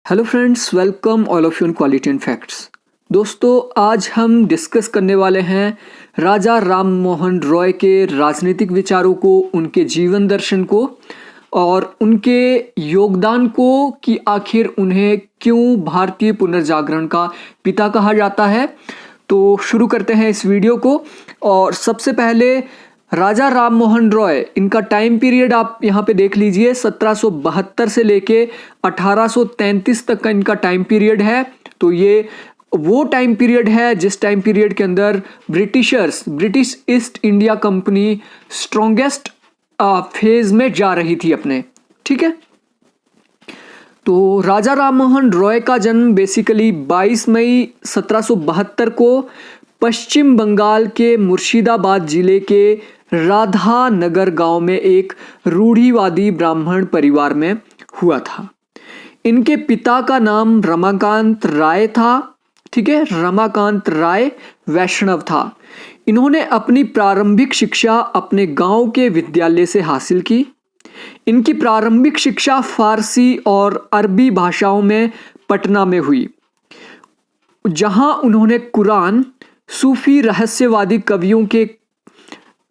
Hello friends, welcome all of you in quality and facts. दोस्तों, आज हम discuss करने वाले हैं राजा राम मोहन रॉय के राजनीतिक विचारों को, उनके जीवन दर्शन को और उनके योगदान को कि आखिर उन्हें क्यों भारतीय पुनर्जागरण का पिता कहा जाता है। तो शुरू करते हैं इस वीडियो को। और सबसे पहले राजा राम मोहन रॉय, इनका टाइम पीरियड आप यहाँ पे देख लीजिए। 1772 से लेके 1833 तक का इनका टाइम पीरियड है। तो ये वो टाइम पीरियड है जिस टाइम पीरियड के अंदर British east India company strongest phase में जा रही थी अपने। ठीक है, तो राजा राम मोहन रॉय का जन्म बेसिकली 22 मई 1772 को पश्चिम बंगाल के मुर्शिदाबाद जिले के राधा नगर गांव में एक रूढ़िवादी ब्राह्मण परिवार में हुआ था। इनके पिता का नाम रमाकांत राय था। ठीक है, रमाकांत राय वैष्णव था। इन्होंने अपनी प्रारंभिक शिक्षा अपने गांव के विद्यालय से हासिल की। इनकी प्रारंभिक शिक्षा फारसी और अरबी भाषाओं में पटना में हुई, जहां उन्होंने कुरान, सूफी रहस्यवादी कवियों के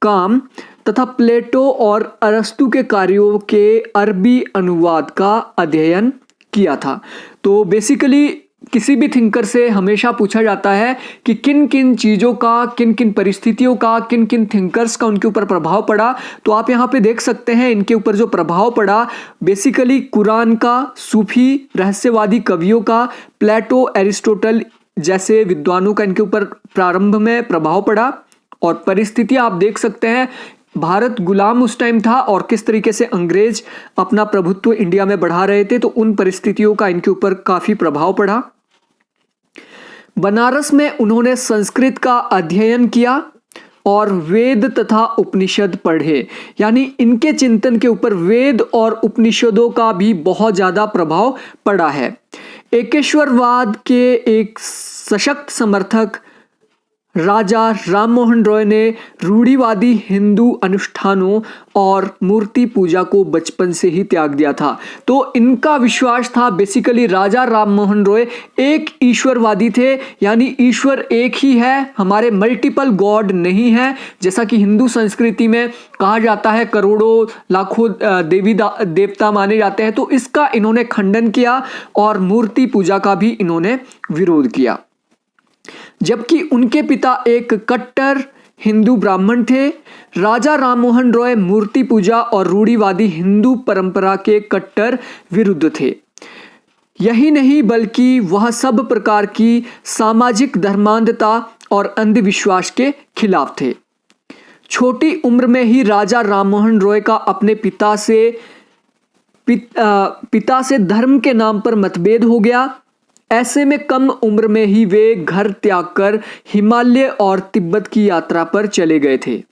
काम तथा प्लेटो और अरस्तु के कार्यों के अरबी अनुवाद का अध्ययन किया था। तो बेसिकली किसी भी थिंकर से हमेशा पूछा जाता है कि किन किन चीज़ों का, किन किन परिस्थितियों का, किन किन थिंकर्स का उनके ऊपर प्रभाव पड़ा। तो आप यहाँ पे देख सकते हैं इनके ऊपर जो प्रभाव पड़ा, बेसिकली कुरान का, सूफी रहस्यवादी कवियों का, प्लेटो, एरिस्टोटल जैसे विद्वानों का इनके ऊपर प्रारंभ में प्रभाव पड़ा। और परिस्थितियां आप देख सकते हैं, भारत गुलाम उस टाइम था और किस तरीके से अंग्रेज अपना प्रभुत्व इंडिया में बढ़ा रहे थे, तो उन परिस्थितियों का इनके ऊपर काफी प्रभाव पड़ा। बनारस में उन्होंने संस्कृत का अध्ययन किया और वेद तथा उपनिषद पढ़े, यानी इनके चिंतन के ऊपर वेद और उपनिषदों का भी बहुत ज्यादा प्रभाव पड़ा है। एकेश्वरवाद के एक सशक्त समर्थक राजा राम मोहन रॉय ने रूढ़िवादी हिंदू अनुष्ठानों और मूर्ति पूजा को बचपन से ही त्याग दिया था। तो इनका विश्वास था, बेसिकली राजा राम मोहन रॉय एक ईश्वरवादी थे, यानी ईश्वर एक ही है, हमारे मल्टीपल गॉड नहीं है जैसा कि हिंदू संस्कृति में कहा जाता है, करोड़ों लाखों देवी देवता माने जाते हैं। तो इसका इन्होंने खंडन किया और मूर्ति पूजा का भी इन्होंने विरोध किया। जबकि उनके पिता एक कट्टर हिंदू ब्राह्मण थे, राजा राम मोहन रॉय मूर्ति पूजा और रूढ़िवादी हिंदू परंपरा के कट्टर विरुद्ध थे। यही नहीं बल्कि वह सब प्रकार की सामाजिक धर्मांधता और अंधविश्वास के खिलाफ थे। छोटी उम्र में ही राजा राम मोहन रॉय का अपने पिता से धर्म के नाम पर मतभेद हो गया। ऐसे में कम उम्र में ही वे घर त्याग कर हिमालय और तिब्बत की यात्रा पर चले गए थे।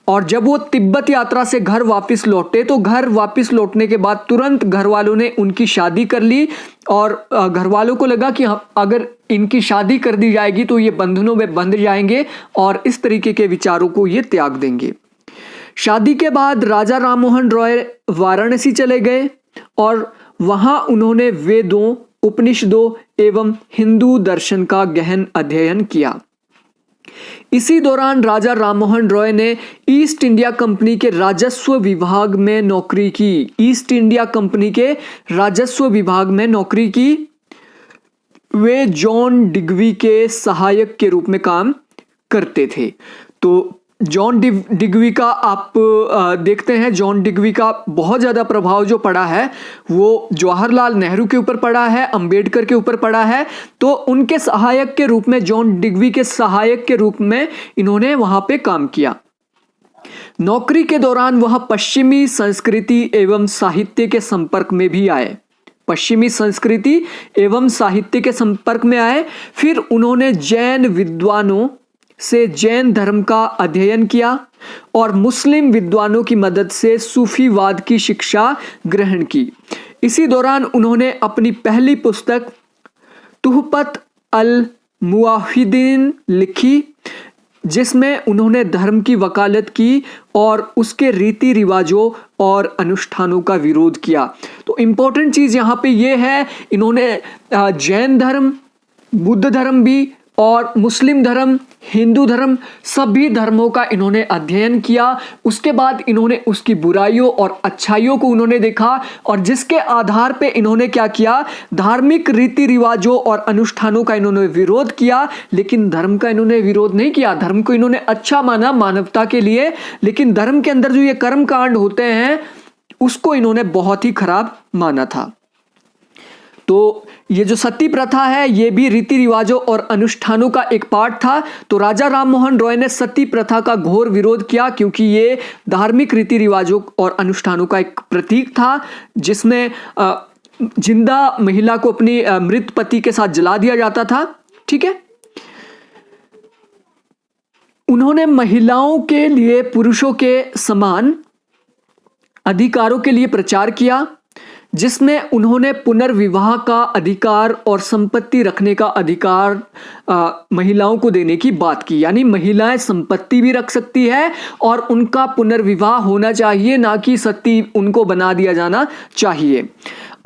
और जब वो तिब्बत यात्रा से घर वापस लौटे, तो घर वापस लौटने के बाद तुरंत घर वालों ने उनकी शादी कर ली और घर वालों को लगा कि अगर इनकी शादी कर दी जाएगी तो ये बंधनों में बंध जाएंगे और इस तरीके के विचारों को ये त्याग देंगे। शादी के बाद राजा राम मोहन रॉय वाराणसी चले गए और वहां उन्होंने वेदों, उपनिषदों एवं हिंदू दर्शन का गहन अध्ययन किया। इसी दौरान राजा राम मोहन रॉय ने ईस्ट इंडिया कंपनी के राजस्व विभाग में नौकरी की। ईस्ट इंडिया कंपनी के राजस्व विभाग में नौकरी की। वे जॉन डिग्वी के सहायक के रूप में काम करते थे। तो जॉन डिग्वी का आप देखते हैं, जॉन डिग्वी का बहुत ज़्यादा प्रभाव जो पड़ा है वो जवाहरलाल नेहरू के ऊपर पड़ा है, अंबेडकर के ऊपर पड़ा है। तो उनके सहायक के रूप में, जॉन डिग्वी के सहायक के रूप में इन्होंने वहाँ पे काम किया। नौकरी के दौरान वह पश्चिमी संस्कृति एवं साहित्य के संपर्क में भी आए। पश्चिमी संस्कृति एवं साहित्य के संपर्क में आए। फिर उन्होंने जैन विद्वानों से जैन धर्म का अध्ययन किया और मुस्लिम विद्वानों की मदद से सूफीवाद की शिक्षा ग्रहण की। इसी दौरान उन्होंने अपनी पहली पुस्तक तुहफत अल मुवाहिदीन लिखी। जिसमें उन्होंने धर्म की वकालत की और उसके रीति रिवाजों और अनुष्ठानों का विरोध किया। तो इम्पोर्टेंट चीज़ यहाँ पे ये है, इन्होंने जैन धर्म, बुद्ध धर्म भी और मुस्लिम धर्म, हिंदू धर्म, सभी धर्मों का इन्होंने अध्ययन किया। उसके बाद इन्होंने उसकी बुराइयों और अच्छाइयों को उन्होंने देखा और जिसके आधार पे इन्होंने क्या किया, धार्मिक रीति रिवाजों और अनुष्ठानों का इन्होंने विरोध किया। लेकिन धर्म का इन्होंने विरोध नहीं किया, धर्म को इन्होंने अच्छा माना मानवता के लिए, लेकिन धर्म के अंदर जो ये कर्म कांड होते हैं उसको इन्होंने बहुत ही खराब माना था। तो ये जो सती प्रथा है ये भी रीति रिवाजों और अनुष्ठानों का एक पार्ट था। तो राजा राममोहन रॉय ने सती प्रथा का घोर विरोध किया क्योंकि ये धार्मिक रीति रिवाजों और अनुष्ठानों का एक प्रतीक था, जिसमें जिंदा महिला को अपनी मृत पति के साथ जला दिया जाता था। ठीक है, उन्होंने महिलाओं के लिए पुरुषों के समान अधिकारों के लिए प्रचार किया, जिसमें उन्होंने पुनर्विवाह का अधिकार और संपत्ति रखने का अधिकार महिलाओं को देने की बात की। यानी महिलाएं संपत्ति भी रख सकती है और उनका पुनर्विवाह होना चाहिए, ना कि सती उनको बना दिया जाना चाहिए।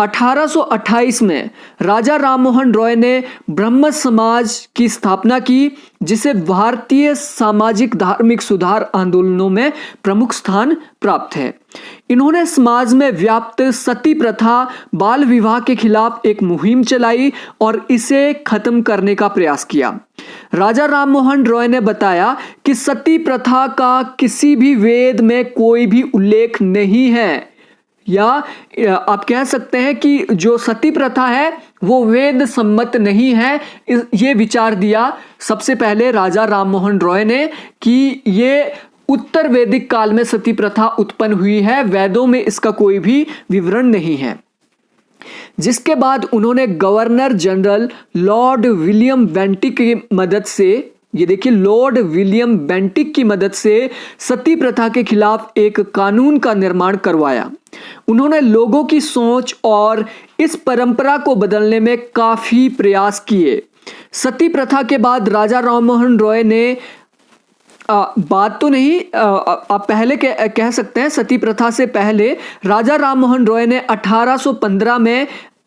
1828 में राजा राममोहन रॉय ने ब्रह्म समाज की स्थापना की, जिसे भारतीय सामाजिक धार्मिक सुधार आंदोलनों में प्रमुख स्थान प्राप्त है। इन्होंने समाज में व्याप्त सती प्रथा, बाल विवाह के खिलाफ एक मुहिम चलाई और इसे खत्म करने का प्रयास किया। राजा राममोहन रॉय ने बताया कि सती प्रथा का किसी भी वेद में कोई भी उल्लेख नहीं है, या आप कह सकते हैं कि जो सती प्रथा है वो वेद सम्मत नहीं है। ये विचार दिया सबसे पहले राजा राममोहन रॉय ने कि ये उत्तर वैदिक काल में सती प्रथा उत्पन्न हुई है, वेदों में इसका कोई भी विवरण नहीं है। जिसके बाद उन्होंने governor general Lord William Bentinck की मदद से, ये देखिए लॉर्ड विलियम बेंटिक की मदद से सती प्रथा के खिलाफ एक कानून का निर्माण करवाया। उन्होंने लोगों की सोच और इस परंपरा को बदलने में काफी प्रयास किए। सती प्रथा के बाद राजा राममोहन रॉय ने बात तो नहीं, आप पहले कह सकते हैं सती प्रथा से पहले राजा राममोहन रॉय ने 1815 में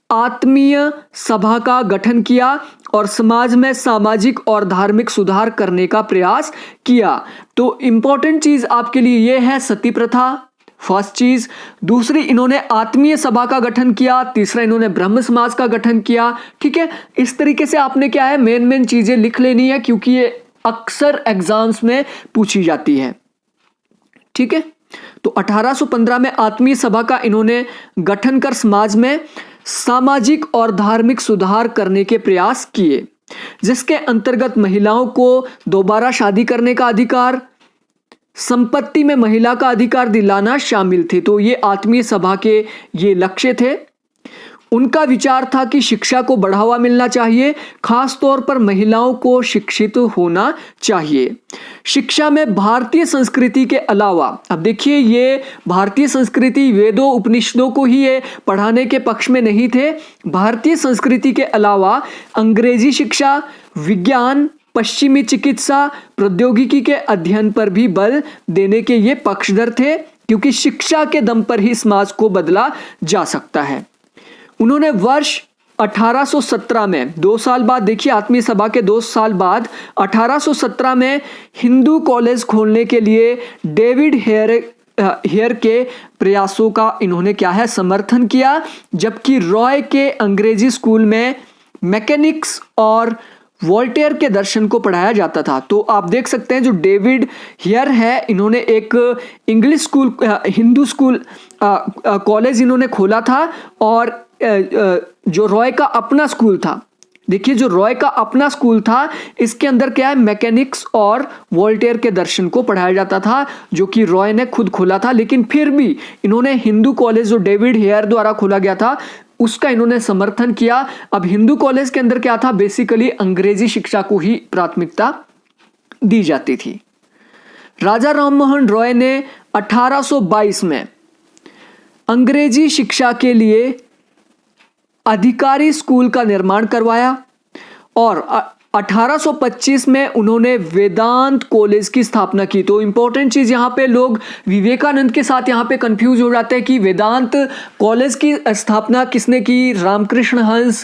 आत्मीय सभा का गठन किया और समाज में सामाजिक और धार्मिक सुधार करने का प्रयास किया। तो इंपॉर्टेंट चीज आपके लिए यह है सती प्रथा, फर्स्ट चीज। दूसरी, इन्होंने आत्मीय सभा का गठन किया। तीसरा, इन्होंने ब्रह्म समाज का गठन किया। ठीक है, इस तरीके से आपने क्या है मेन चीजें लिख लेनी है, क्योंकि ये अक्सर एग्जाम्स में पूछी जाती है। ठीक है, तो 1815 में आत्मीय सभा का इन्होंने गठन कर समाज में सामाजिक और धार्मिक सुधार करने के प्रयास किए, जिसके अंतर्गत महिलाओं को दोबारा शादी करने का अधिकार, संपत्ति में महिला का अधिकार दिलाना शामिल थे। तो ये आत्मीय सभा के ये लक्ष्य थे। उनका विचार था कि शिक्षा को बढ़ावा मिलना चाहिए, खास तौर पर महिलाओं को शिक्षित होना चाहिए। शिक्षा में भारतीय संस्कृति के अलावा, अब देखिए ये भारतीय संस्कृति वेदों उपनिषदों को ही ये पढ़ाने के पक्ष में नहीं थे। भारतीय संस्कृति के अलावा अंग्रेजी शिक्षा, विज्ञान, पश्चिमी चिकित्सा, प्रौद्योगिकी के अध्ययन पर भी बल देने के ये पक्षधर थे, क्योंकि शिक्षा के दम पर ही समाज को बदला जा सकता है। उन्होंने वर्ष 1817 में 2 साल बाद, देखिए आत्मीय सभा के 2 साल बाद 1817 में हिंदू कॉलेज खोलने के लिए डेविड हेयर के प्रयासों का इन्होंने क्या है समर्थन किया, जबकि रॉय के अंग्रेजी स्कूल में मैकेनिक्स और वोल्टेयर के दर्शन को पढ़ाया जाता था। तो आप देख सकते हैं जो डेविड हेयर है, इन्होंने एक English school, Hindu school college इन्होंने खोला था, और जो रॉय का अपना स्कूल था, देखिए जो रॉय का अपना स्कूल था इसके अंदर क्या है मैकेनिक्स और वोल्टेयर के दर्शन को पढ़ाया जाता था, जो कि रॉय ने खुद खोला था। लेकिन फिर भी इन्होंने हिंदू कॉलेज जो डेविड हेयर द्वारा खोला गया था उसका इन्होंने समर्थन किया। अब हिंदू कॉलेज के अंदर क्या था, बेसिकली अंग्रेजी शिक्षा को ही प्राथमिकता दी जाती थी। राजा राममोहन रॉय ने 1822 में अंग्रेजी शिक्षा के लिए अधिकारी स्कूल का निर्माण करवाया, और 1825 में उन्होंने वेदांत कॉलेज की स्थापना की। तो इंपॉर्टेंट चीज़ यहाँ पे लोग विवेकानंद के साथ यहाँ पे कंफ्यूज हो जाते हैं कि वेदांत कॉलेज की स्थापना किसने की, रामकृष्ण हंस,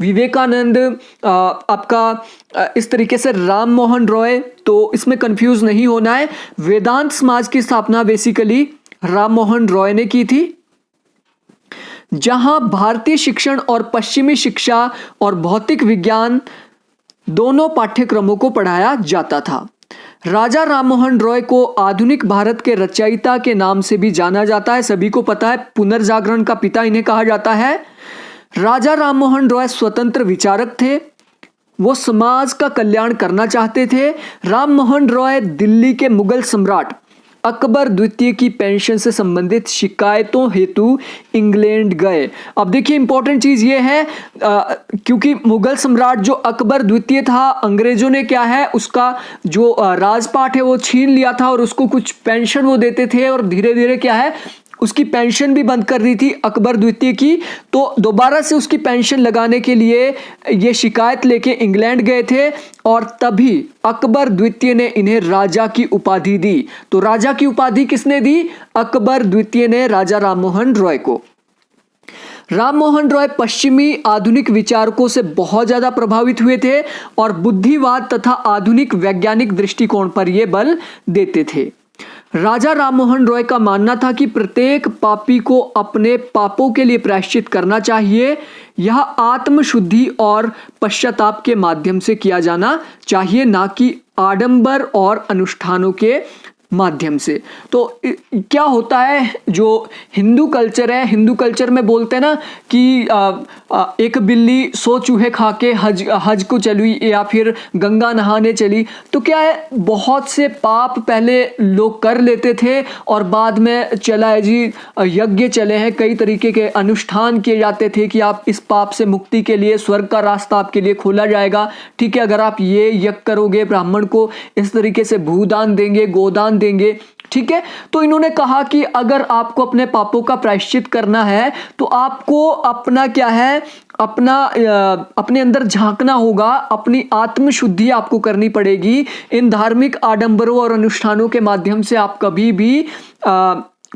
विवेकानंद, आपका इस तरीके से राम मोहन रॉय। तो इसमें कंफ्यूज नहीं होना है। वेदांत समाज की स्थापना बेसिकली राम मोहन रॉय ने की थी, जहां भारतीय शिक्षण और पश्चिमी शिक्षा और भौतिक विज्ञान दोनों पाठ्यक्रमों को पढ़ाया जाता था। राजा राममोहन रॉय को आधुनिक भारत के रचयिता के नाम से भी जाना जाता है। सभी को पता है, पुनर्जागरण का पिता इन्हें कहा जाता है। राजा राममोहन रॉय स्वतंत्र विचारक थे। वो समाज का कल्याण करना चाहते थे। राममोहन रॉय दिल्ली के मुगल सम्राट अकबर द्वितीय की पेंशन से संबंधित शिकायतों हेतु इंग्लैंड गए। अब देखिए इंपॉर्टेंट चीज ये है, क्योंकि मुगल सम्राट जो अकबर द्वितीय था, अंग्रेजों ने क्या है उसका जो राजपाट है वो छीन लिया था और उसको कुछ पेंशन वो देते थे, और धीरे धीरे क्या है उसकी पेंशन भी बंद कर दी थी अकबर द्वितीय की। तो दोबारा से उसकी पेंशन लगाने के लिए ये शिकायत लेके इंग्लैंड गए थे, और तभी अकबर द्वितीय ने इन्हें राजा की उपाधि दी। तो राजा की उपाधि किसने दी? अकबर द्वितीय ने राजा राममोहन रॉय को। राममोहन रॉय पश्चिमी आधुनिक विचारकों से बहुत ज्यादा प्रभावित हुए थे और बुद्धिवाद तथा आधुनिक वैज्ञानिक दृष्टिकोण पर यह बल देते थे। राजा राममोहन रॉय का मानना था कि प्रत्येक पापी को अपने पापों के लिए प्रायश्चित करना चाहिए। यह आत्मशुद्धि और पश्चाताप के माध्यम से किया जाना चाहिए, ना कि आडंबर और अनुष्ठानों के माध्यम से। तो क्या होता है, जो हिंदू कल्चर है, हिंदू कल्चर में बोलते हैं ना कि एक बिल्ली 100 चूहे खा के हज को चली या फिर गंगा नहाने चली। तो क्या है, बहुत से पाप पहले लोग कर लेते थे और बाद में चला है जी यज्ञ चले हैं, कई तरीके के अनुष्ठान किए जाते थे कि आप इस पाप से मुक्ति के लिए स्वर्ग का रास्ता आपके लिए खोला जाएगा। ठीक है, अगर आप ये यज्ञ करोगे, ब्राह्मण को इस तरीके से भूदान देंगे, गोदान देंगे। ठीक है, तो इन्होंने कहा कि अगर आपको अपने पापों का प्रायश्चित करना है तो आपको अपना क्या है, अपने अंदर झांकना होगा, अपनी आत्मशुद्धि आपको करनी पड़ेगी। इन धार्मिक आडंबरों और अनुष्ठानों के माध्यम से आप कभी भी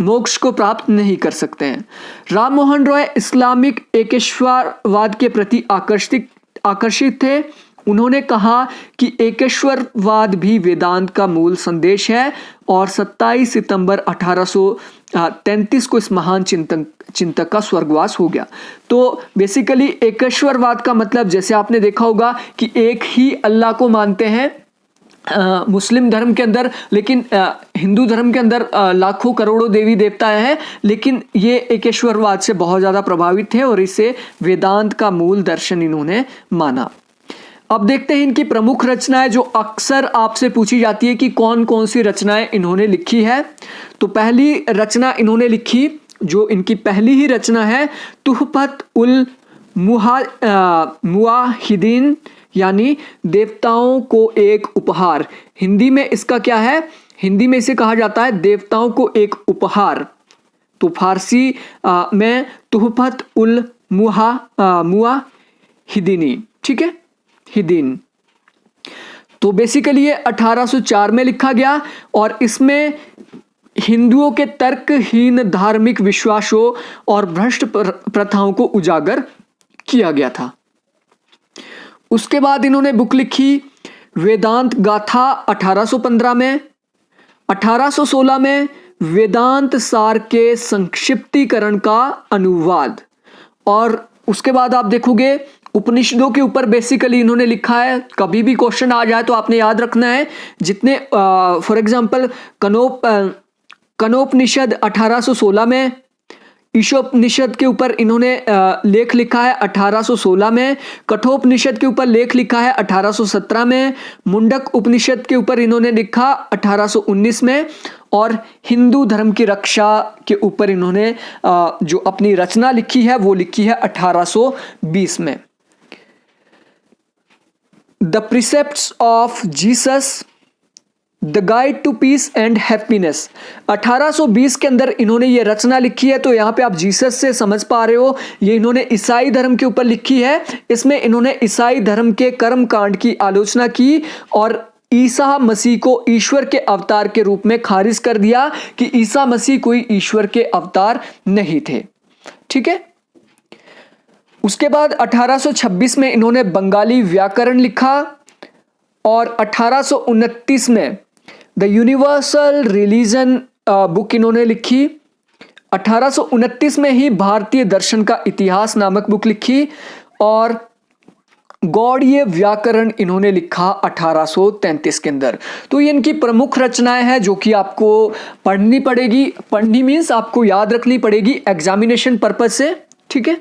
मोक्ष को प्राप्त नहीं कर सकते हैं। राममोहन रॉय इस्लामिक एकेश्वरवाद के प्रति आकर्षित थे। उन्होंने कहा कि एकेश्वरवाद भी वेदांत का मूल संदेश है, और 27 सितंबर 1833 को इस महान चिंतक का स्वर्गवास हो गया। तो बेसिकली एकेश्वरवाद का मतलब, जैसे आपने देखा होगा कि एक ही अल्लाह को मानते हैं मुस्लिम धर्म के अंदर, लेकिन हिंदू धर्म के अंदर लाखों करोड़ों देवी देवता हैं, लेकिन ये एकेश्वरवाद से बहुत ज़्यादा प्रभावित थे और इसे वेदांत का मूल दर्शन इन्होंने माना। अब देखते हैं इनकी प्रमुख रचनाएं, जो अक्सर आपसे पूछी जाती है कि कौन कौन सी रचनाएं इन्होंने लिखी है। तो पहली रचना इन्होंने लिखी, जो इनकी पहली ही रचना है, तुहफत उल मुवाहिदीन, यानी देवताओं को एक उपहार। हिंदी में इसका क्या है, हिंदी में इसे कहा जाता है देवताओं को एक उपहार। तो फारसी में तुहफत उल मुवाहिदीनी, ठीक है, हिदीन। तो बेसिकली ये 1804 में लिखा गया और इसमें हिंदुओं के तर्कहीन धार्मिक विश्वासों और भ्रष्ट प्रथाओं को उजागर किया गया था। उसके बाद इन्होंने बुक लिखी वेदांत गाथा 1815 में। 1816 में वेदांत सार के संक्षिप्तीकरण का अनुवाद, और उसके बाद आप देखोगे उपनिषदों के ऊपर बेसिकली इन्होंने लिखा है। कभी भी क्वेश्चन आ जाए तो आपने याद रखना है, जितने फॉर एग्जांपल कनोपनिषद 1816 में, ईशोपनिषद के ऊपर इन्होंने लेख लिखा है 1816 में, कठोपनिषद के ऊपर लेख लिखा है 1817 में, मुंडक उपनिषद के ऊपर इन्होंने लिखा 1819 में, और हिंदू धर्म की रक्षा के ऊपर इन्होंने जो अपनी रचना लिखी है वो लिखी है 1820 में। The precepts of Jesus, the guide to peace and happiness. 1820 के अंदर इन्होंने ये रचना लिखी है। तो यहाँ पे आप जीसस से समझ पा रहे हो, ये इन्होंने ईसाई धर्म के ऊपर लिखी है। इसमें इन्होंने ईसाई धर्म के कर्म कांड की आलोचना की और ईसा मसीह को ईश्वर के अवतार के रूप में खारिज कर दिया कि ईसा मसीह कोई ईश्वर के अवतार नहीं थे। ठीक है। उसके बाद 1826 में इन्होंने बंगाली व्याकरण लिखा और 1829 में द यूनिवर्सल रिलीजन बुक इन्होंने लिखी। 1829 में ही भारतीय दर्शन का इतिहास नामक बुक लिखी और गौड़ीय व्याकरण इन्होंने लिखा 1833 के अंदर। तो ये इनकी प्रमुख रचनाएं हैं जो कि आपको पढ़नी पड़ेगी। पढ़नी मीन्स आपको याद रखनी पड़ेगी एग्जामिनेशन पर्पज से। ठीक है।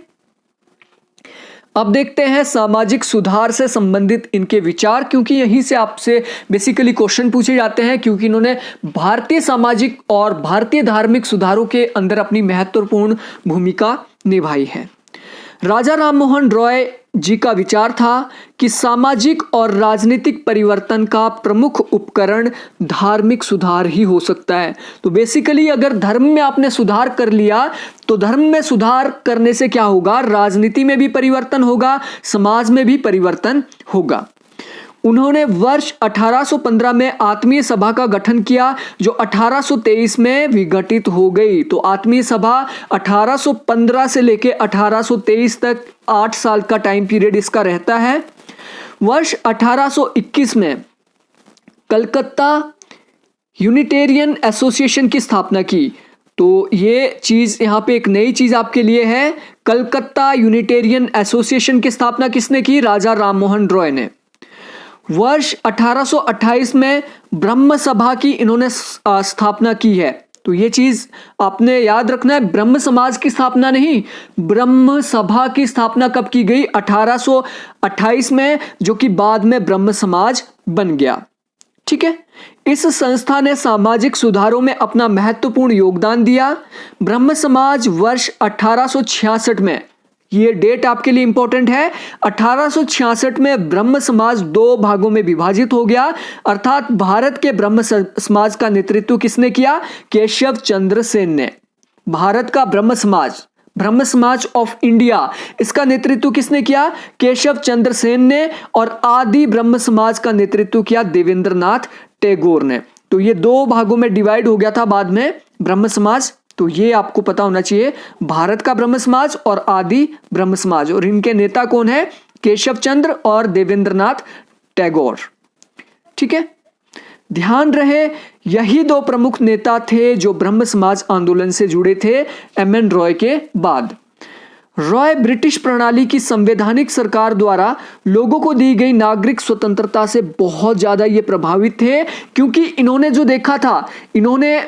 अब देखते हैं सामाजिक सुधार से संबंधित इनके विचार, क्योंकि यहीं से आपसे बेसिकली क्वेश्चन पूछे जाते हैं, क्योंकि इन्होंने भारतीय सामाजिक और भारतीय धार्मिक सुधारों के अंदर अपनी महत्वपूर्ण भूमिका निभाई है। राजा राममोहन रॉय जी का विचार था कि सामाजिक और राजनीतिक परिवर्तन का प्रमुख उपकरण धार्मिक सुधार ही हो सकता है। तो बेसिकली अगर धर्म में आपने सुधार कर लिया तो धर्म में सुधार करने से क्या होगा, राजनीति में भी परिवर्तन होगा, समाज में भी परिवर्तन होगा। उन्होंने वर्ष 1815 में आत्मीय सभा का गठन किया जो 1823 में विघटित हो गई। तो आत्मीय सभा 1815 से लेकर 1823 तक 8 साल का टाइम पीरियड इसका रहता है। वर्ष 1821 में कलकत्ता यूनिटेरियन एसोसिएशन की स्थापना की। तो ये चीज यहाँ पे एक नई चीज आपके लिए है। कलकत्ता यूनिटेरियन एसोसिएशन की स्थापना किसने की? राजा राममोहन रॉय ने। वर्ष 1828 में ब्रह्म सभा की इन्होंने स्थापना की है। तो ये चीज आपने याद रखना है, ब्रह्म समाज की स्थापना नहीं, ब्रह्म सभा की स्थापना कब की गई? 1828 में, जो कि बाद में ब्रह्म समाज बन गया। ठीक है। इस संस्था ने सामाजिक सुधारों में अपना महत्वपूर्ण योगदान दिया। ब्रह्म समाज वर्ष 1866 में, ये डेट आपके लिए इंपॉर्टेंट है, 1866 में ब्रह्म समाज 2 भागों में विभाजित हो गया। अर्थात भारत के ब्रह्म समाज का नेतृत्व किसने किया? केशव चंद्र सेन ने। भारत का ब्रह्म समाज ऑफ इंडिया, इसका नेतृत्व किसने किया? केशव चंद्र सेन ने। और आदि ब्रह्म समाज का नेतृत्व किया देवेंद्रनाथ टैगोर ने। तो ये 2 भागों में डिवाइड हो गया था बाद में ब्रह्म समाज। तो ये आपको पता होना चाहिए, भारत का ब्रह्म समाज और आदि ब्रह्म समाज, और इनके नेता कौन है? केशव चंद्र और देवेंद्रनाथ टैगोर। ठीक है। ध्यान रहे, यही 2 प्रमुख नेता थे जो ब्रह्म समाज आंदोलन से जुड़े थे एम.एन. रॉय के बाद। रॉय ब्रिटिश प्रणाली की संवैधानिक सरकार द्वारा लोगों को दी गई नागरिक स्वतंत्रता से बहुत ज़्यादा ये प्रभावित थे, क्योंकि इन्होंने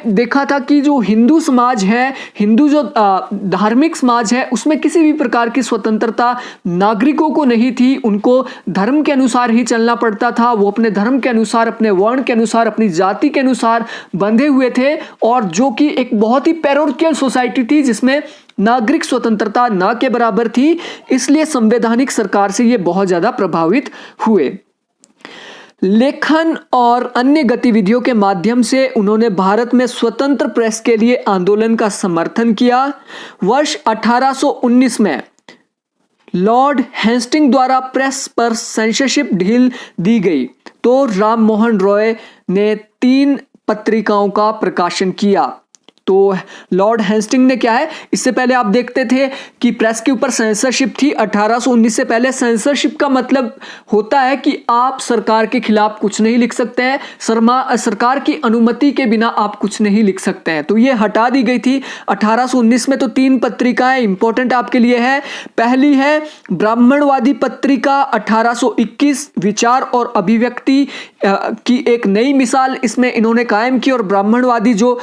देखा था कि जो हिंदू समाज है, हिंदू जो धार्मिक समाज है, उसमें किसी भी प्रकार की स्वतंत्रता नागरिकों को नहीं थी। उनको धर्म के अनुसार ही चलना पड़ता था। वो अपने धर्म के अनुसार, अपने वर्ण के अनुसार, अपनी जाति के अनुसार बंधे हुए थे, और जो कि एक बहुत ही पैरोकियल सोसाइटी थी जिसमें नागरिक स्वतंत्रता ना के बराबर थी। इसलिए संवैधानिक सरकार से ये बहुत ज्यादा प्रभावित हुए। लेखन और अन्य गतिविधियों के माध्यम से उन्होंने भारत में स्वतंत्र प्रेस के लिए आंदोलन का समर्थन किया। वर्ष 1819 में लॉर्ड हेस्टिंग द्वारा प्रेस पर सेंसरशिप ढील दी गई, तो राममोहन रॉय ने 3 पत्रिकाओं का प्रकाशन किया। तो लॉर्ड हेस्टिंग ने क्या है, इससे पहले आप देखते थे कि प्रेस के ऊपर सेंसरशिप थी। 1819 से पहले सेंसरशिप का मतलब होता है कि आप सरकार के खिलाफ कुछ नहीं लिख सकते हैं, सरकार की अनुमति के बिना आप कुछ नहीं लिख सकते हैं। तो ये हटा दी गई थी 1819 में। तो 3 पत्रिकाएं इंपॉर्टेंट आपके लिए है। पहली है ब्राह्मणवादी पत्रिका 1821, विचार और अभिव्यक्ति की एक नई मिसाल इसमें इन्होंने कायम की, और ब्राह्मणवादी जो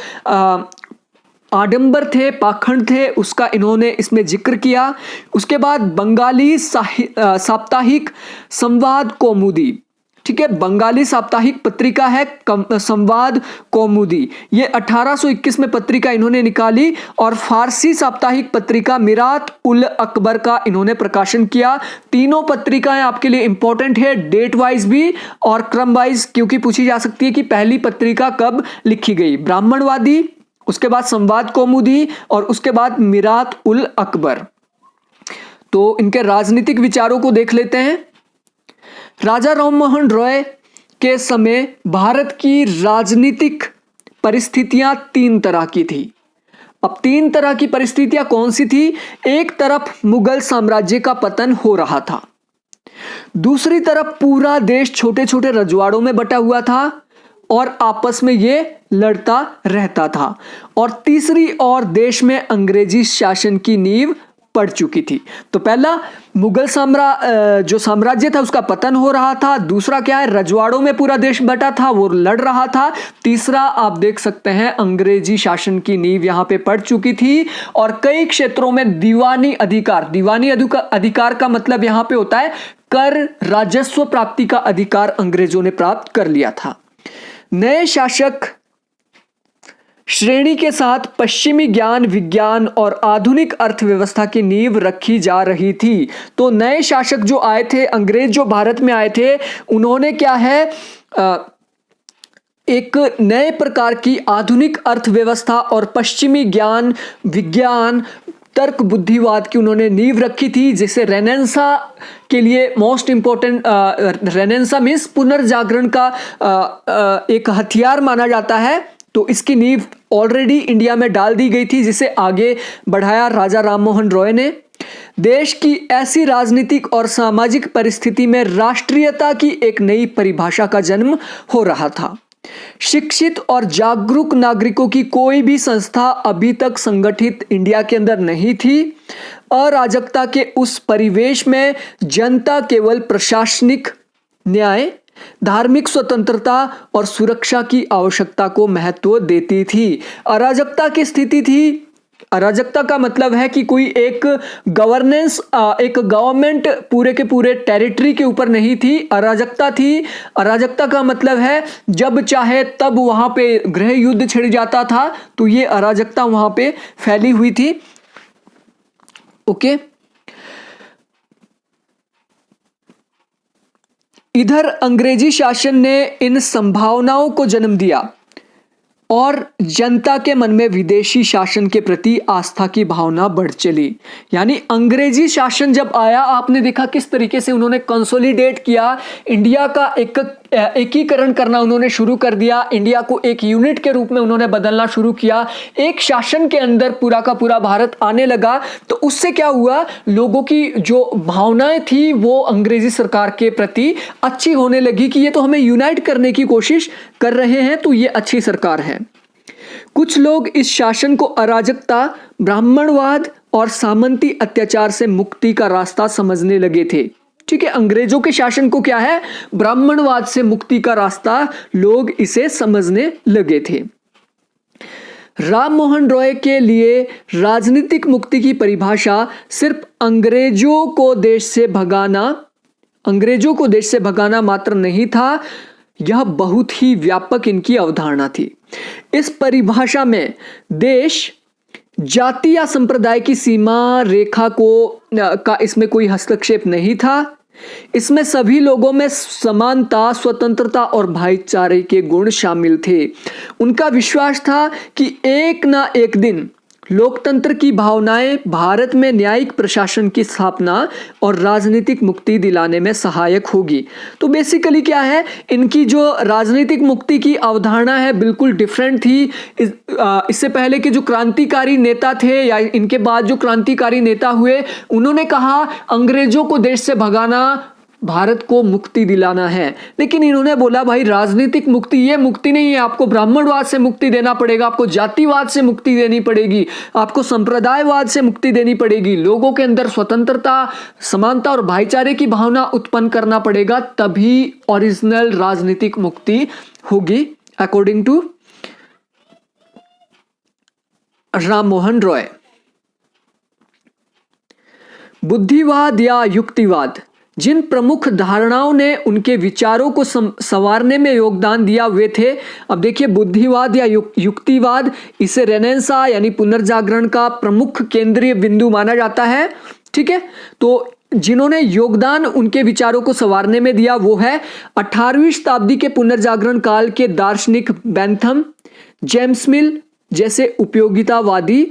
आडंबर थे, पाखंड थे, उसका इन्होंने इसमें जिक्र किया। उसके बाद बंगाली साप्ताहिक संवाद कौमुदी ठीक है। बंगाली साप्ताहिक पत्रिका है संवाद कौमुदी, ये 1821 में पत्रिका इन्होंने निकाली। और फारसी साप्ताहिक पत्रिका मिरात उल अकबर का इन्होंने प्रकाशन किया। तीनों पत्रिकाएं आपके लिए इंपॉर्टेंट है, डेट वाइज भी और क्रम वाइज, क्योंकि पूछी जा सकती है कि पहली पत्रिका कब लिखी गई। ब्राह्मणवादी, उसके बाद संवाद कौमुदी और उसके बाद मिरात उल अकबर। तो इनके राजनीतिक विचारों को देख लेते हैं। राजा राममोहन रॉय के समय भारत की राजनीतिक परिस्थितियां तीन तरह की थी। अब तीन तरह की परिस्थितियां कौन सी थी? एक तरफ मुगल साम्राज्य का पतन हो रहा था, दूसरी तरफ पूरा देश छोटे छोटे रजवाड़ों में बटा हुआ था और आपस में ये लड़ता रहता था, और तीसरी ओर देश में अंग्रेजी शासन की नींव पड़ चुकी थी। तो पहला मुगल जो साम्राज्य था उसका पतन हो रहा था, दूसरा क्या है, रजवाड़ों में पूरा देश बटा था, वो लड़ रहा था, तीसरा आप देख सकते हैं अंग्रेजी शासन की नींव यहां पे पड़ चुकी थी। और कई क्षेत्रों में दीवानी अधिकार का मतलब यहां पे होता है कर राजस्व प्राप्ति का अधिकार अंग्रेजों ने प्राप्त कर लिया था। नए शासक श्रेणी के साथ पश्चिमी ज्ञान विज्ञान और आधुनिक अर्थव्यवस्था की नींव रखी जा रही थी। तो नए शासक जो आए थे, अंग्रेज जो भारत में आए थे, उन्होंने क्या है, एक नए प्रकार की आधुनिक अर्थव्यवस्था और पश्चिमी ज्ञान विज्ञान तर्क बुद्धिवाद की उन्होंने नींव रखी थी, जिसे रेनेसां के लिए मोस्ट इंपॉर्टेंट, रेनेसां मीन्स पुनर्जागरण का एक हथियार माना जाता है। तो इसकी नींव ऑलरेडी इंडिया में डाल दी गई थी, जिसे आगे बढ़ाया राजा राममोहन रॉय ने। देश की ऐसी राजनीतिक और सामाजिक परिस्थिति में राष्ट्रीयता की एक नई परिभाषा का जन्म हो रहा था। शिक्षित और जागरूक नागरिकों की कोई भी संस्था अभी तक संगठित इंडिया के अंदर नहीं थी। अराजकता के उस परिवेश में जनता केवल प्रशासनिक न्याय, धार्मिक स्वतंत्रता और सुरक्षा की आवश्यकता को महत्व देती थी। अराजकता की स्थिति थी। अराजकता का मतलब है कि कोई एक गवर्नेंस, एक गवर्नमेंट पूरे के पूरे टेरिटरी के ऊपर नहीं थी, अराजकता थी। अराजकता का मतलब है जब चाहे तब वहां पे गृह युद्ध छिड़ जाता था, तो ये अराजकता वहां पे फैली हुई थी। ओके, इधर अंग्रेजी शासन ने इन संभावनाओं को जन्म दिया और जनता के मन में विदेशी शासन के प्रति आस्था की भावना बढ़ चली। यानी अंग्रेजी शासन जब आया, आपने देखा किस तरीके से उन्होंने कंसोलिडेट किया, इंडिया का एकीकरण करना उन्होंने शुरू कर दिया, इंडिया को एक यूनिट के रूप में उन्होंने बदलना शुरू किया, एक शासन के अंदर पूरा का पूरा भारत आने लगा। तो उससे क्या हुआ, लोगों की जो भावनाएं थी वो अंग्रेजी सरकार के प्रति अच्छी होने लगी कि ये तो हमें यूनाइट करने की कोशिश कर रहे हैं, तो ये अच्छी सरकार है। कुछ लोग इस शासन को अराजकता, ब्राह्मणवाद और सामंती अत्याचार से मुक्ति का रास्ता समझने लगे थे। ठीक है, अंग्रेजों के शासन को क्या है, ब्राह्मणवाद से मुक्ति का रास्ता लोग इसे समझने लगे थे। राममोहन रॉय के लिए राजनीतिक मुक्ति की परिभाषा सिर्फ अंग्रेजों को देश से भगाना मात्र नहीं था, यह बहुत ही व्यापक इनकी अवधारणा थी। इस परिभाषा में देश, जाति या संप्रदाय की सीमा रेखा का इसमें कोई हस्तक्षेप नहीं था। इसमें सभी लोगों में समानता, स्वतंत्रता और भाईचारे के गुण शामिल थे। उनका विश्वास था कि एक ना एक दिन लोकतंत्र की भावनाएं भारत में न्यायिक प्रशासन की स्थापना और राजनीतिक मुक्ति दिलाने में सहायक होगी। तो बेसिकली क्या है, इनकी जो राजनीतिक मुक्ति की अवधारणा है बिल्कुल डिफरेंट थी। इससे पहले के जो क्रांतिकारी नेता थे या इनके बाद जो क्रांतिकारी नेता हुए, उन्होंने कहा अंग्रेजों को देश से भगाना, भारत को मुक्ति दिलाना है। लेकिन इन्होंने बोला भाई राजनीतिक मुक्ति ये मुक्ति नहीं है, आपको ब्राह्मणवाद से मुक्ति देना पड़ेगा, आपको जातिवाद से मुक्ति देनी पड़ेगी, आपको संप्रदायवाद से मुक्ति देनी पड़ेगी, लोगों के अंदर स्वतंत्रता, समानता और भाईचारे की भावना उत्पन्न करना पड़ेगा, तभी ओरिजिनल राजनीतिक मुक्ति होगी अकॉर्डिंग टू राममोहन रॉय। बुद्धिवाद या युक्तिवाद, जिन प्रमुख धारणाओं ने उनके विचारों को संवारने में योगदान दिया वे थे, अब देखिए, बुद्धिवाद या युक्तिवाद, इसे रेनेसां यानी पुनर्जागरण का प्रमुख केंद्रीय बिंदु माना जाता है। ठीक है, तो जिन्होंने योगदान उनके विचारों को संवारने में दिया वो है 18वीं शताब्दी के पुनर्जागरण काल के दार्शनिक बेंथम, जेम्स मिल जैसे उपयोगितावादी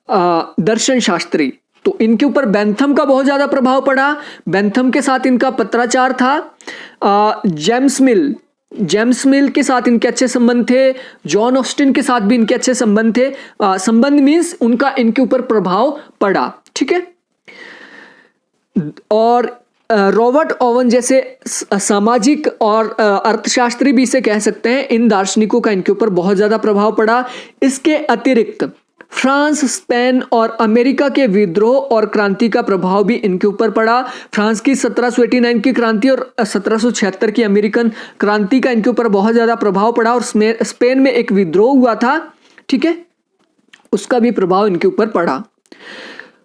दर्शन शास्त्री। तो इनके ऊपर बेंथम का बहुत ज्यादा प्रभाव पड़ा, बेंथम के साथ इनका पत्राचार था। जेम्स मिल के साथ इनके अच्छे संबंध थे, जॉन ऑस्टिन के साथ भी इनके अच्छे संबंध थे। संबंध मीन्स उनका इनके ऊपर प्रभाव पड़ा। ठीक है, और रॉबर्ट ओवन जैसे सामाजिक और अर्थशास्त्री भी इसे कह सकते हैं, इन दार्शनिकों का इनके ऊपर बहुत ज्यादा प्रभाव पड़ा। इसके अतिरिक्त फ्रांस, स्पेन और अमेरिका के विद्रोह और क्रांति का प्रभाव भी इनके ऊपर पड़ा। फ्रांस की 1789 की क्रांति और 1776 की अमेरिकन क्रांति का इनके ऊपर बहुत ज्यादा प्रभाव पड़ा, और स्पेन में एक विद्रोह हुआ था, ठीक है, उसका भी प्रभाव इनके ऊपर पड़ा।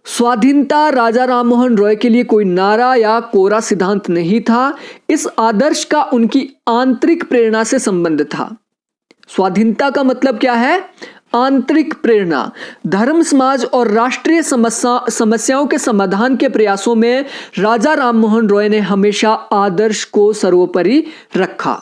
स्वाधीनता राजा राममोहन रॉय के लिए कोई नारा या कोरा सिद्धांत नहीं था। इस आदर्श का उनकी आंतरिक प्रेरणा से संबंध था। स्वाधीनता का मतलब क्या है? आंतरिक प्रेरणा। धर्म, समाज और राष्ट्रीय समस्याओं के समाधान के प्रयासों में राजा राममोहन रॉय ने हमेशा आदर्श को सर्वोपरि रखा।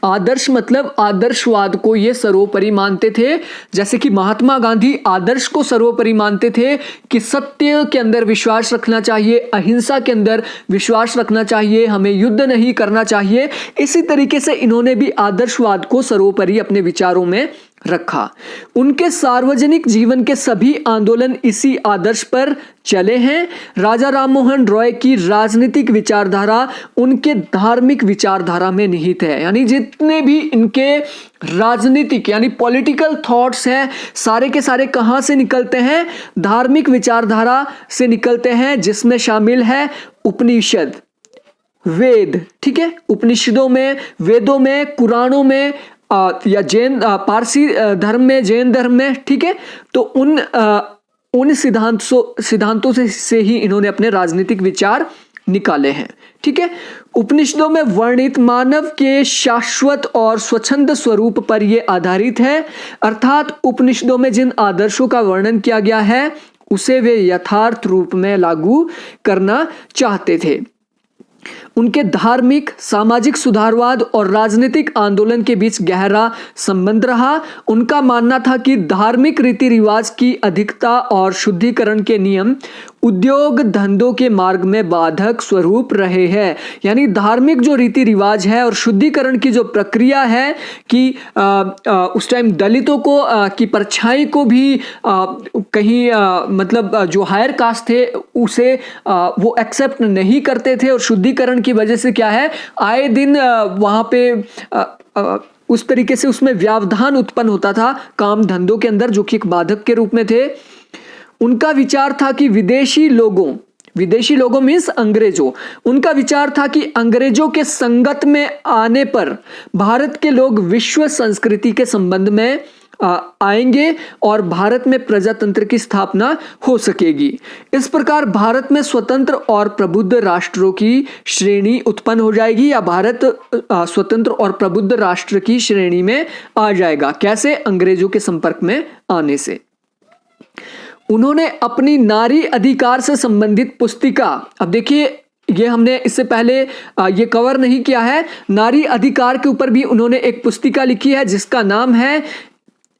आदर्श मतलब आदर्शवाद को ये सर्वोपरि मानते थे, जैसे कि महात्मा गांधी आदर्श को सर्वोपरि मानते थे कि सत्य के अंदर विश्वास रखना चाहिए, अहिंसा के अंदर विश्वास रखना चाहिए, हमें युद्ध नहीं करना चाहिए। इसी तरीके से इन्होंने भी आदर्शवाद को सर्वोपरि अपने विचारों में रखा। उनके सार्वजनिक जीवन के सभी आंदोलन इसी आदर्श पर चले हैं। राजा राममोहन रॉय की राजनीतिक विचारधारा उनके धार्मिक विचारधारा में निहित है, यानी जितने भी इनके राजनीतिक यानी पॉलिटिकल थॉट्स हैं, सारे के सारे कहां से निकलते हैं? धार्मिक विचारधारा से निकलते हैं, जिसमें शामिल है उपनिषद, वेद, ठीक है, उपनिषदों में, वेदों में, कुरानों में या जैन पारसी धर्म में, जैन धर्म में, ठीक है। तो उन सिद्धांतों से ही इन्होंने अपने राजनीतिक विचार निकाले हैं, ठीक है। उपनिषदों में वर्णित मानव के शाश्वत और स्वच्छंद स्वरूप पर यह आधारित है, अर्थात उपनिषदों में जिन आदर्शों का वर्णन किया गया है उसे वे यथार्थ रूप में लागू करना चाहते थे। उनके धार्मिक, सामाजिक सुधारवाद और राजनीतिक आंदोलन के बीच गहरा संबंध रहा। उनका मानना था कि धार्मिक रीति रिवाज की अधिकता और शुद्धिकरण के नियम उद्योग धंधों के मार्ग में बाधक स्वरूप रहे हैं। यानी धार्मिक जो रीति रिवाज है और शुद्धिकरण की जो प्रक्रिया है कि उस टाइम दलितों को की परछाई को भी कहीं मतलब जो हायर कास्ट थे उसे वो एक्सेप्ट नहीं करते थे, और शुद्धिकरण की वजह से क्या है, आए दिन वहां पे उस तरीके से उसमें व्यवधान उत्पन्न होता था काम धंधों के अंदर, जो कि एक बाधक के रूप में थे। उनका विचार था कि विदेशी लोगों मीन्स अंग्रेजों, उनका विचार था कि अंग्रेजों के संगत में आने पर भारत के लोग विश्व संस्कृति के संबंध में आएंगे और भारत में प्रजातंत्र की स्थापना हो सकेगी। इस प्रकार भारत में स्वतंत्र और प्रबुद्ध राष्ट्रों की श्रेणी उत्पन्न हो जाएगी, या भारत स्वतंत्र और प्रबुद्ध राष्ट्र की श्रेणी में आ जाएगा। कैसे? अंग्रेजों के संपर्क में आने से। उन्होंने अपनी नारी अधिकार से संबंधित पुस्तिका, अब देखिए ये हमने इससे पहले ये कवर नहीं किया है, नारी अधिकार के ऊपर भी उन्होंने एक पुस्तिका लिखी है जिसका नाम है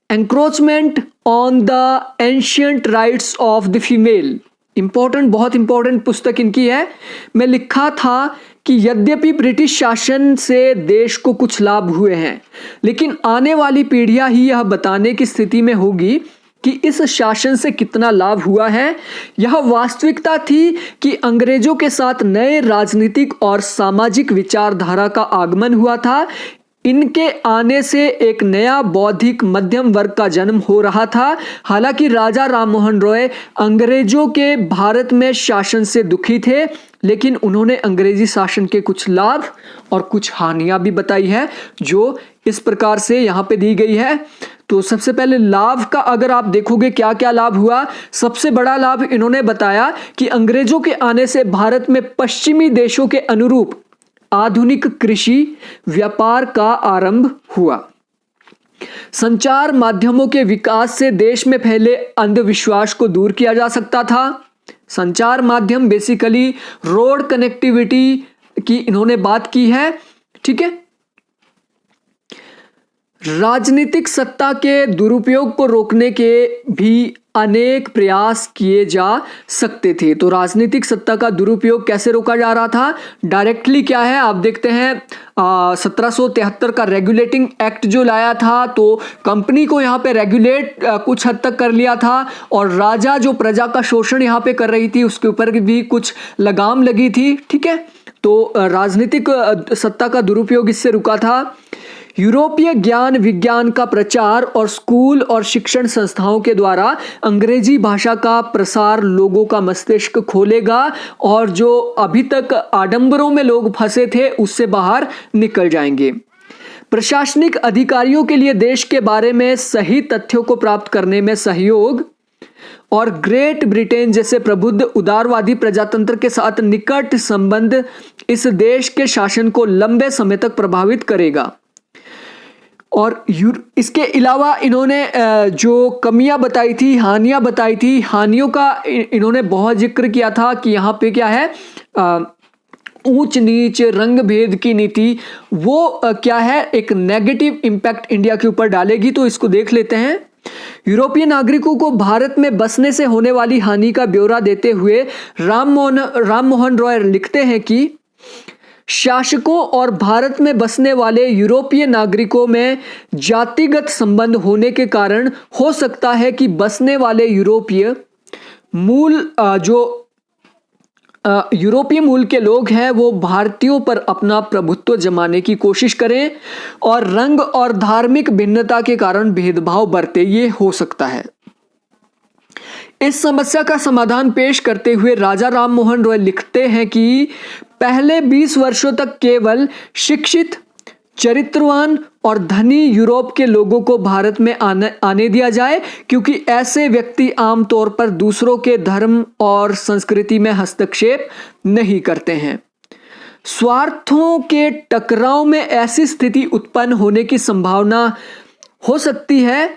encroachment on the ancient rights of the female. Important, बहुत इंपॉर्टेंट पुस्तक इनकी है। मैं लिखा था कि यद्यपि ब्रिटिश शासन से देश को कुछ लाभ हुए हैं, लेकिन आने वाली पीढ़ियां ही यह बताने की स्थिति में होगी कि इस शासन से कितना लाभ हुआ है। यह वास्तविकता थी कि अंग्रेजों के साथ नए राजनीतिक और सामाजिक विचारधारा का आगमन हुआ था। इनके आने से एक नया बौद्धिक मध्यम वर्ग का जन्म हो रहा था। हालांकि राजा राममोहन रॉय अंग्रेजों के भारत में शासन से दुखी थे, लेकिन उन्होंने अंग्रेजी शासन के कुछ लाभ और कुछ हानियां भी बताई है, जो इस प्रकार से यहां पे दी गई है। तो सबसे पहले लाभ का अगर आप देखोगे क्या क्या लाभ हुआ, सबसे बड़ा लाभ इन्होंने बताया कि अंग्रेजों के आने से भारत में पश्चिमी देशों के अनुरूप आधुनिक कृषि व्यापार का आरंभ हुआ। संचार माध्यमों के विकास से देश में फैले अंधविश्वास को दूर किया जा सकता था। संचार माध्यम बेसिकली रोड कनेक्टिविटी की इन्होंने बात की है, ठीक है। राजनीतिक सत्ता के दुरुपयोग को रोकने के भी अनेक प्रयास किए जा सकते थे। तो राजनीतिक सत्ता का दुरुपयोग कैसे रोका जा रहा था? डायरेक्टली क्या है आप देखते हैं 1773 का रेगुलेटिंग एक्ट जो लाया था, तो कंपनी को यहाँ पे रेगुलेट कुछ हद तक कर लिया था, और राजा जो प्रजा का शोषण यहाँ पे कर रही थी उसके ऊपर भी कुछ लगाम लगी थी, ठीक है। तो राजनीतिक सत्ता का दुरुपयोग इससे रुका था। यूरोपीय ज्ञान विज्ञान का प्रचार और स्कूल और शिक्षण संस्थाओं के द्वारा अंग्रेजी भाषा का प्रसार लोगों का मस्तिष्क खोलेगा और जो अभी तक आडंबरों में लोग फंसे थे उससे बाहर निकल जाएंगे। प्रशासनिक अधिकारियों के लिए देश के बारे में सही तथ्यों को प्राप्त करने में सहयोग और ग्रेट ब्रिटेन जैसे प्रबुद्ध उदारवादी प्रजातंत्र के साथ निकट संबंध इस देश के शासन को लंबे समय तक प्रभावित करेगा। और इसके अलावा इन्होंने जो कमियां बताई थी, हानियां बताई थी, हानियों का इन्होंने बहुत जिक्र किया था कि यहाँ पे क्या है, ऊंच नीच रंग भेद की नीति, वो क्या है, एक नेगेटिव इम्पैक्ट इंडिया के ऊपर डालेगी। तो इसको देख लेते हैं। यूरोपीय नागरिकों को भारत में बसने से होने वाली हानि का ब्यौरा देते हुए राम मोहन रॉय लिखते हैं कि शासकों और भारत में बसने वाले यूरोपीय नागरिकों में जातिगत संबंध होने के कारण हो सकता है कि बसने वाले यूरोपीय मूल के लोग हैं वो भारतीयों पर अपना प्रभुत्व जमाने की कोशिश करें और रंग और धार्मिक भिन्नता के कारण भेदभाव बरते, ये हो सकता है। इस समस्या का समाधान पेश करते हुए राजा राम मोहन रॉय लिखते हैं कि पहले 20 वर्षों तक केवल शिक्षित, चरित्रवान और धनी यूरोप के लोगों को भारत में आने दिया जाए, क्योंकि ऐसे व्यक्ति आमतौर पर दूसरों के धर्म और संस्कृति में हस्तक्षेप नहीं करते हैं। स्वार्थों के टकराव में ऐसी स्थिति उत्पन्न होने की संभावना हो सकती है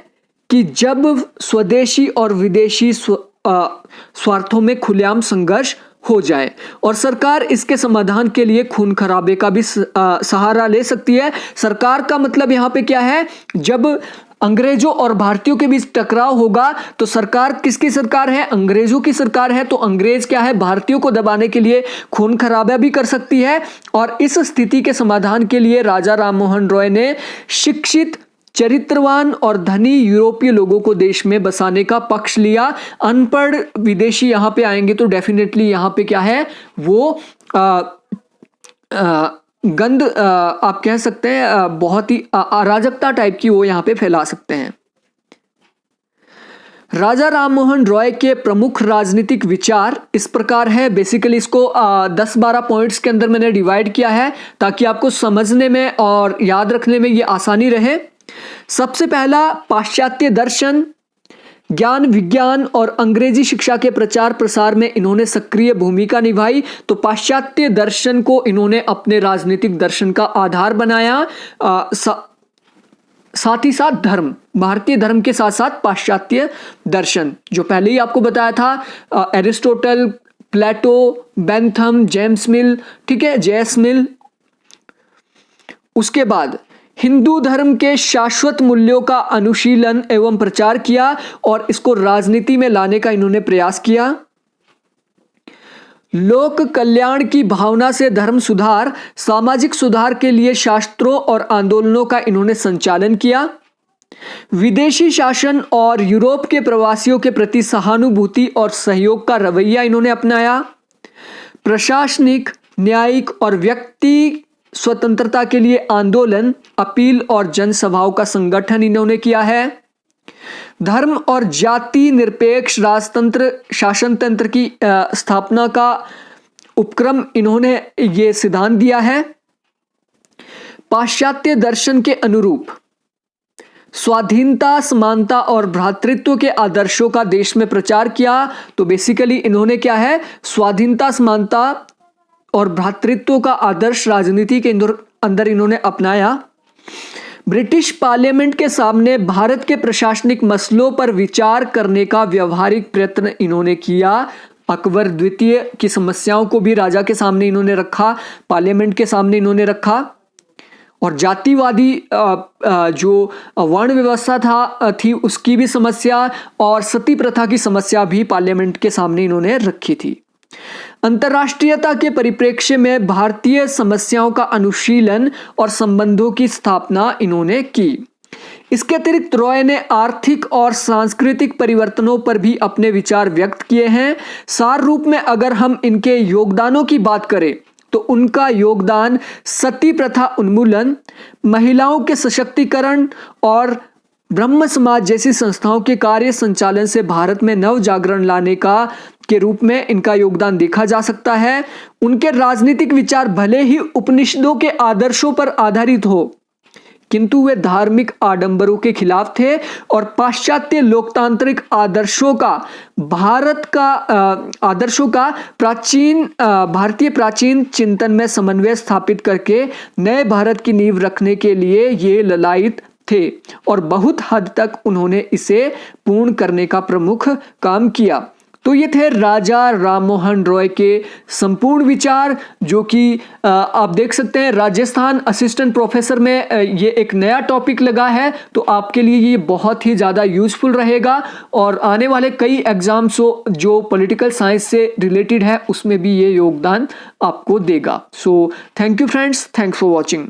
कि जब स्वदेशी और विदेशी स्वार्थों में खुलेआम संघर्ष हो जाए, और सरकार इसके समाधान के लिए खून खराबे का भी सहारा ले सकती है। सरकार का मतलब यहाँ पे क्या है, जब अंग्रेजों और भारतीयों के बीच टकराव होगा तो सरकार किसकी सरकार है, अंग्रेजों की सरकार है। तो अंग्रेज क्या है, भारतीयों को दबाने के लिए खून खराबा भी कर सकती है। और इस स्थिति के समाधान के लिए राजा राम मोहन रॉय ने शिक्षित, चरित्रवान और धनी यूरोपीय लोगों को देश में बसाने का पक्ष लिया। अनपढ़ विदेशी यहाँ पे आएंगे तो डेफिनेटली यहाँ पे क्या है, वो गंद आप कह सकते हैं, बहुत ही अराजकता टाइप की वो यहाँ पे फैला सकते हैं। राजा राम मोहन रॉय के प्रमुख राजनीतिक विचार इस प्रकार है। बेसिकली इसको 10-12 पॉइंट्स के अंदर मैंने डिवाइड किया है ताकि आपको समझने में और याद रखने में ये आसानी रहे। सबसे पहला, पाश्चात्य दर्शन, ज्ञान विज्ञान और अंग्रेजी शिक्षा के प्रचार प्रसार में इन्होंने सक्रिय भूमिका निभाई। तो पाश्चात्य दर्शन को इन्होंने अपने राजनीतिक दर्शन का आधार बनाया। साथ ही साथ धर्म, भारतीय धर्म के साथ साथ पाश्चात्य दर्शन, जो पहले ही आपको बताया था, एरिस्टोटल, प्लेटो, बेंथम, जेम्स मिल, ठीक है, जेएस मिल। उसके बाद हिंदू धर्म के शाश्वत मूल्यों का अनुशीलन एवं प्रचार किया और इसको राजनीति में लाने का इन्होंने प्रयास किया। लोक कल्याण की भावना से धर्म सुधार, सामाजिक सुधार के लिए शास्त्रों और आंदोलनों का इन्होंने संचालन किया। विदेशी शासन और यूरोप के प्रवासियों के प्रति सहानुभूति और सहयोग का रवैया इन्होंने अपनाया। प्रशासनिक, न्यायिक और व्यक्ति स्वतंत्रता के लिए आंदोलन, अपील और जनसभाओं का संगठन इन्होंने किया है। धर्म और जाति निरपेक्ष राजतंत्र शासन तंत्र की स्थापना का उपक्रम इन्होंने ये सिद्धांत दिया है। पाश्चात्य दर्शन के अनुरूप स्वाधीनता, समानता और भ्रातृत्व के आदर्शों का देश में प्रचार किया। तो बेसिकली इन्होंने क्या है, स्वाधीनता, समानता और भ्रातृत्व का आदर्श राजनीति के अंदर इन्होंने अपनाया। ब्रिटिश पार्लियामेंट के सामने भारत के प्रशासनिक मसलों पर विचार करने का व्यवहारिक प्रयत्न इन्होंने किया। अकबर द्वितीय की समस्याओं को भी राजा के सामने इन्होंने रखा, पार्लियामेंट के सामने इन्होंने रखा। और जातिवादी जो वर्ण व्यवस्था थी उसकी भी समस्या और सती प्रथा की समस्या भी पार्लियामेंट के सामने इन्होंने रखी थी। अंतर्राष्ट्रीयता के परिप्रेक्ष्य में भारतीय समस्याओं का अनुशीलन और संबंधों की स्थापना इन्होंने की। इसके अतिरिक्त रॉय ने आर्थिक और सांस्कृतिक परिवर्तनों पर भी अपने विचार व्यक्त किए हैं। सार रूप में अगर हम इनके योगदानों की बात करें तो उनका योगदान सती प्रथा उन्मूलन, महिलाओं के सशक्तिकरण और ब्रह्म समाज जैसी संस्थाओं के कार्य संचालन से भारत में नव जागरण लाने के रूप में इनका योगदान देखा जा सकता है। उनके राजनीतिक विचार भले ही उपनिषदों के आदर्शों पर आधारित हो, किंतु वे धार्मिक आडंबरों के खिलाफ थे और पाश्चात्य लोकतांत्रिक आदर्शों का भारतीय प्राचीन चिंतन में समन्वय स्थापित करके नए भारत की नींव रखने के लिए ये ललायित थे और बहुत हद तक उन्होंने इसे पूर्ण करने का प्रमुख काम किया। तो ये थे राजा राममोहन रॉय के संपूर्ण विचार, जो कि आप देख सकते हैं राजस्थान असिस्टेंट प्रोफेसर में ये एक नया टॉपिक लगा है, तो आपके लिए ये बहुत ही ज़्यादा यूजफुल रहेगा और आने वाले कई एग्जाम्स जो पॉलिटिकल साइंस से रिलेटेड है उसमें भी ये योगदान आपको देगा। So thank you friends, thanks for watching.